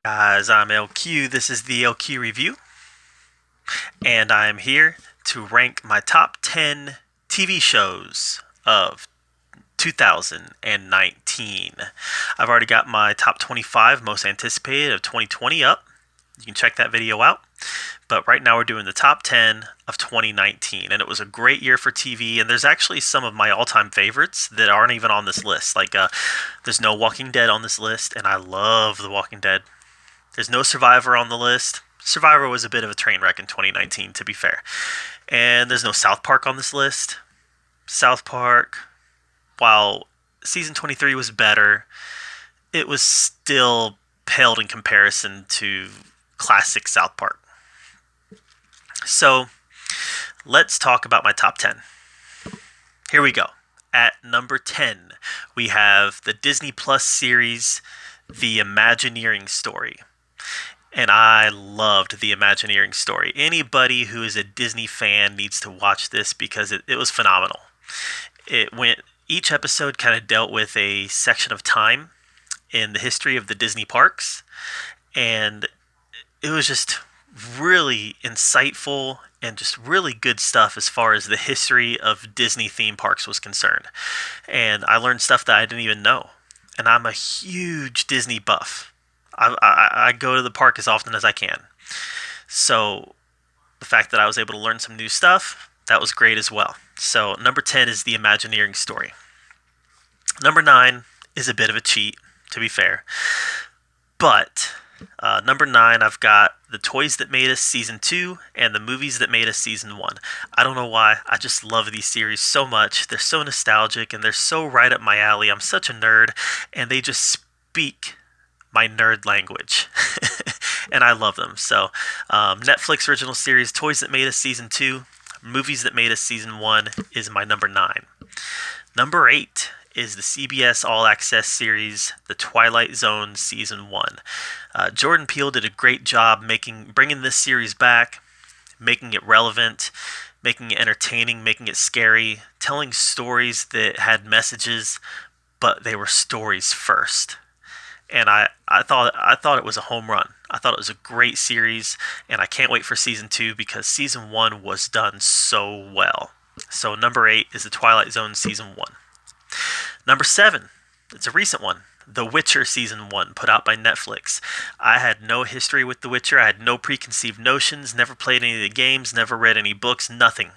Guys, I'm LQ. This is the LQ Review, and I'm here to rank my top 10 TV shows of 2019. I've already got my top 25 most anticipated of 2020 up. You can check that video out. But right now we're doing the top 10 of 2019, and it was a great year for TV. And there's actually some of my all-time favorites that aren't even on this list. There's no Walking Dead on this list, and I love The Walking Dead. There's no Survivor on the list. Survivor was a bit of a train wreck in 2019, to be fair. And there's no South Park on this list. South Park, while season 23 was better, it was still paled in comparison to classic South Park. So, let's talk about my top 10. Here we go. At number 10, we have the Disney Plus series, The Imagineering Story. And I loved The Imagineering Story. Anybody who is a Disney fan needs to watch this because it was phenomenal. Each episode kind of dealt with a section of time in the history of the Disney parks, and it was just really insightful and just really good stuff as far as the history of Disney theme parks was concerned. And I learned stuff that I didn't even know. And I'm a huge Disney buff. I go to the park as often as I can. So the fact that I was able to learn some new stuff, that was great as well. So number 10 is The Imagineering Story. Number 9 is a bit of a cheat, to be fair. But number 9, I've got The Toys That Made Us Season 2 and The Movies That Made Us Season 1. I don't know why, I just love these series so much. They're so nostalgic and they're so right up my alley. I'm such a nerd, and they just speak my nerd language. And I love them. So Netflix original series Toys That Made Us Season 2, Movies That Made Us Season 1 is my number 9. Number 8 is the CBS All Access series, The Twilight Zone Season 1. Jordan Peele did a great job bringing this series back, making it relevant, making it entertaining, making it scary, telling stories that had messages, but they were stories first. And I thought it was a home run. I thought it was a great series, and I can't wait for season 2 because season 1 was done so well. So number 8 is The Twilight Zone Season 1. Number 7, it's a recent one, The Witcher Season 1, put out by Netflix. I had no history with The Witcher. I had no preconceived notions, never played any of the games, never read any books, nothing.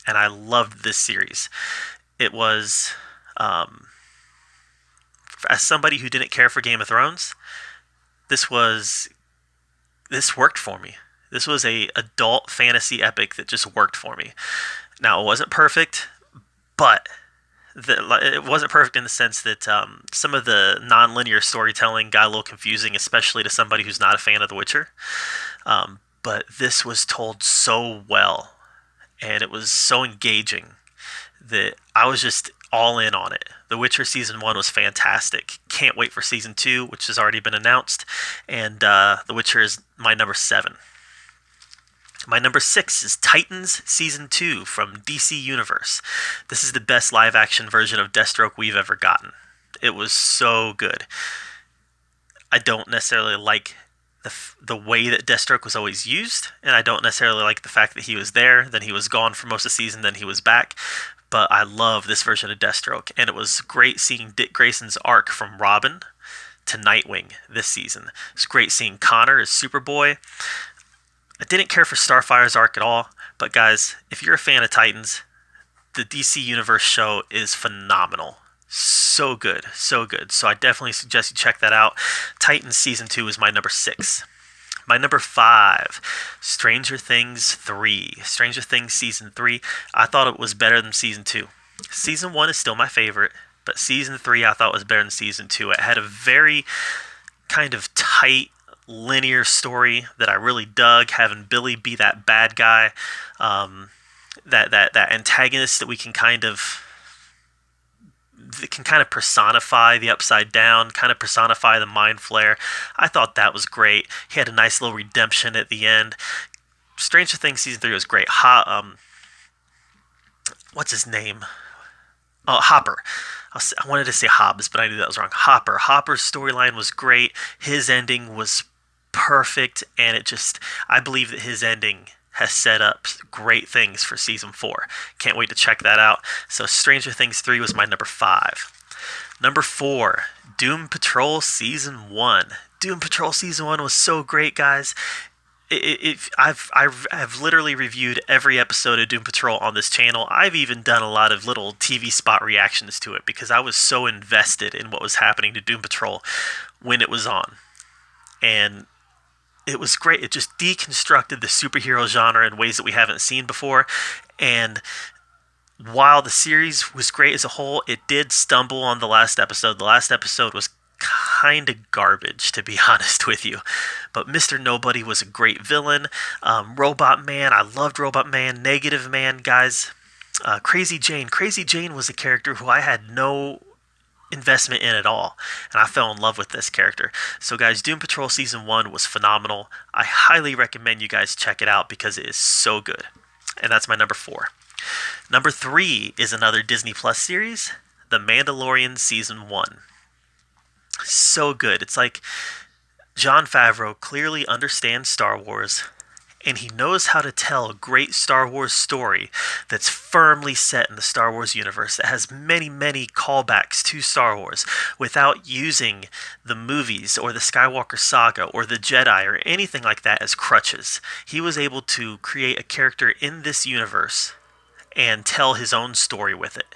And I loved this series. It was, as somebody who didn't care for Game of Thrones, this worked for me. This was a adult fantasy epic that just worked for me. Now, it wasn't perfect, but it wasn't perfect in the sense that some of the non-linear storytelling got a little confusing, especially to somebody who's not a fan of The Witcher. But this was told so well, and it was so engaging that I was just all in on it. The Witcher Season 1 was fantastic. Can't wait for Season 2, which has already been announced. And The Witcher is my number 7. My number 6 is Titans Season 2 from DC Universe. This is the best live-action version of Deathstroke we've ever gotten. It was so good. I don't necessarily like the way that Deathstroke was always used, and I don't necessarily like the fact that he was there, then he was gone for most of the season, then he was back. But I love this version of Deathstroke, and it was great seeing Dick Grayson's arc from Robin to Nightwing this season. It's great seeing Connor as Superboy. I didn't care for Starfire's arc at all, but guys, if you're a fan of Titans, the DC Universe show is phenomenal. So good, so good. So I definitely suggest you check that out. Titans Season 2 is my number 6. My number 5, Stranger Things 3. Stranger Things Season 3, I thought it was better than Season 2. Season 1 is still my favorite, but Season 3 I thought was better than Season 2. It had a very kind of tight, linear story that I really dug, having Billy be that bad guy, that antagonist that can kind of personify the Upside Down, kind of personify the Mind Flayer. I thought that was great. He had a nice little redemption at the end. Stranger Things Season 3 was great. What's his name? Hopper. I wanted to say Hobbs, but I knew that was wrong. Hopper. Hopper's storyline was great. His ending was perfect, and I believe that his ending has set up great things for season 4. Can't wait to check that out. So Stranger Things 3 was my number 5. Number 4, Doom Patrol Season 1. Doom Patrol Season 1 was so great, guys. I've literally reviewed every episode of Doom Patrol on this channel. I've even done a lot of little TV spot reactions to it because I was so invested in what was happening to Doom Patrol when it was on. And it was great. It just deconstructed the superhero genre in ways that we haven't seen before. And while the series was great as a whole, it did stumble on the last episode. The last episode was kind of garbage, to be honest with you. But Mr. Nobody was a great villain. Robot Man, I loved Robot Man. Negative Man, guys. Crazy Jane. Crazy Jane was a character who I had no investment in at all, and I fell in love with this character. So guys, Doom Patrol Season 1 was phenomenal. I highly recommend you guys check it out because it is so good. And that's my number 4. Number 3 is another Disney Plus series, The Mandalorian Season 1. So good. It's like Jon Favreau clearly understands Star Wars, and he knows how to tell a great Star Wars story that's firmly set in the Star Wars universe, that has many, many callbacks to Star Wars without using the movies or the Skywalker saga or the Jedi or anything like that as crutches. He was able to create a character in this universe and tell his own story with it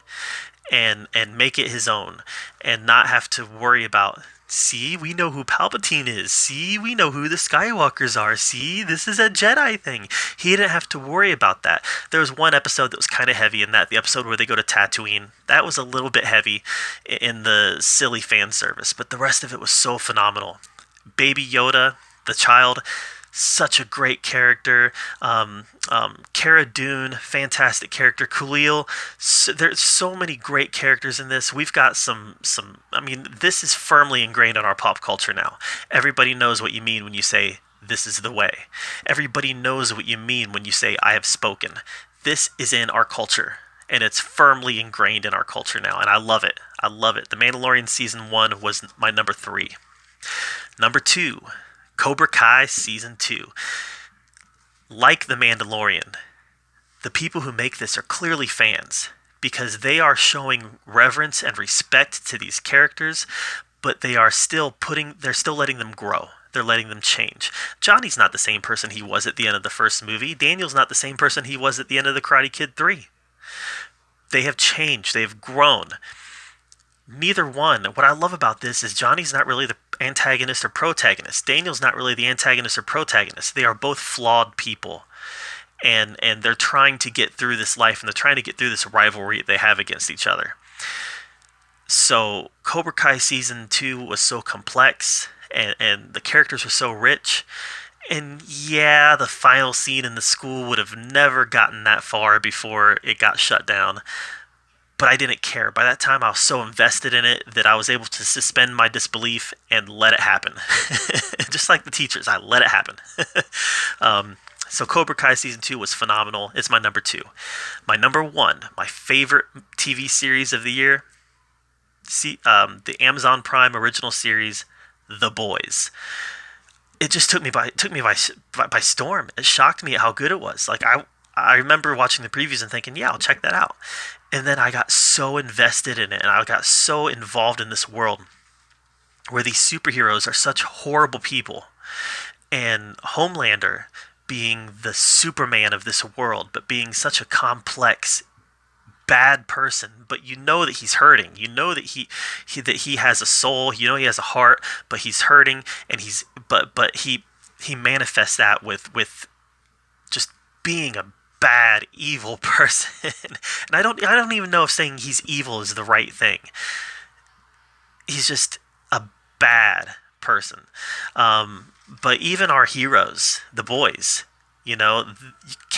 and make it his own and not have to worry about, see, we know who Palpatine is. See, we know who the Skywalkers are. See, this is a Jedi thing. He didn't have to worry about that. There was one episode that was kind of heavy in that, the episode where they go to Tatooine. That was a little bit heavy in the silly fan service, but the rest of it was so phenomenal. Baby Yoda, the child, such a great character. Cara Dune, fantastic character. Khalil, there's so many great characters in this. We've got some. I mean, this is firmly ingrained in our pop culture now. Everybody knows what you mean when you say, "This is the way." Everybody knows what you mean when you say, "I have spoken." This is in our culture, and it's firmly ingrained in our culture now, and I love it. I love it. The Mandalorian Season 1 was my number 3. Number 2, Cobra Kai Season 2. Like The Mandalorian, the people who make this are clearly fans because they are showing reverence and respect to these characters, but they're still letting them grow. They're letting them change. Johnny's not the same person he was at the end of the first movie. Daniel's not the same person he was at the end of The Karate Kid 3. They have changed. They have grown. Neither one. What I love about this is Johnny's not really the antagonist or protagonist. Daniel's not really the antagonist or protagonist. They are both flawed people. And they're trying to get through this life, and they're trying to get through this rivalry they have against each other. So Cobra Kai Season 2 was so complex, and the characters were so rich. And yeah, the final scene in the school would have never gotten that far before it got shut down. But I didn't care. By that time, I was so invested in it that I was able to suspend my disbelief and let it happen. Just like the teachers, I let it happen. So Cobra Kai Season 2 was phenomenal. It's my number 2. My number 1, my favorite TV series of the year, the Amazon Prime original series, The Boys. It just took me by storm. It shocked me at how good it was. Like I remember watching the previews and thinking, yeah, I'll check that out. And then I got so invested in it, and I got so involved in this world where these superheroes are such horrible people. And Homelander being the Superman of this world, but being such a complex, bad person. But you know that he's hurting. You know that he has a soul. You know he has a heart, but he's hurting, and he manifests that with just being a bad, evil person. And I don't even know if saying he's evil is the right thing. He's just a bad person. But even our heroes, the boys, you know,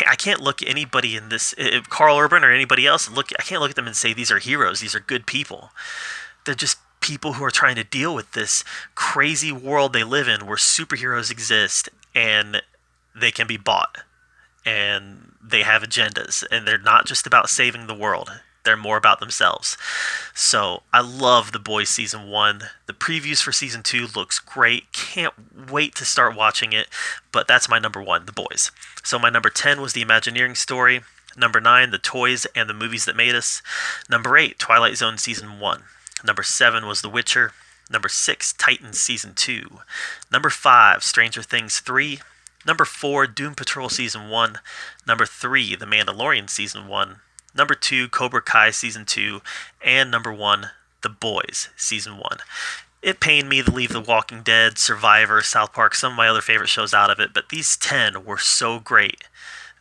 I can't look at anybody in this, Carl Urban or anybody else, I can't look at them and say these are heroes, these are good people. They're just people who are trying to deal with this crazy world they live in where superheroes exist and they can be bought. And they have agendas, and they're not just about saving the world. They're more about themselves. So I love The Boys Season 1. The previews for Season 2 looks great. Can't wait to start watching it. But that's my number 1, The Boys. So my number 10 was The Imagineering Story. Number 9, The Toys and the Movies That Made Us. Number 8, Twilight Zone Season 1. Number 7 was The Witcher. Number 6, Titans Season 2. Number 5, Stranger Things 3. Number 4, Doom Patrol Season 1. Number 3, The Mandalorian Season 1. Number 2, Cobra Kai Season 2. And number 1, The Boys Season 1. It pained me to leave The Walking Dead, Survivor, South Park, some of my other favorite shows out of it, but these 10 were so great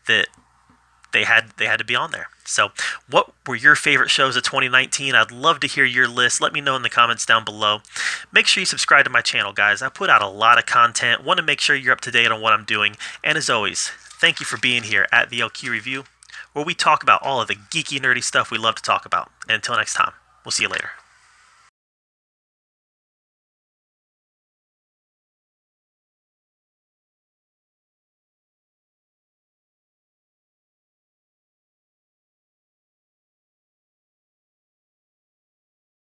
that they had to be on there. So what were your favorite shows of 2019? I'd love to hear your list. Let me know in the comments down below. Make sure you subscribe to my channel, guys. I put out a lot of content. Want to make sure you're up to date on what I'm doing. And as always, thank you for being here at the LQ Review, where we talk about all of the geeky, nerdy stuff we love to talk about. And until next time, we'll see you later.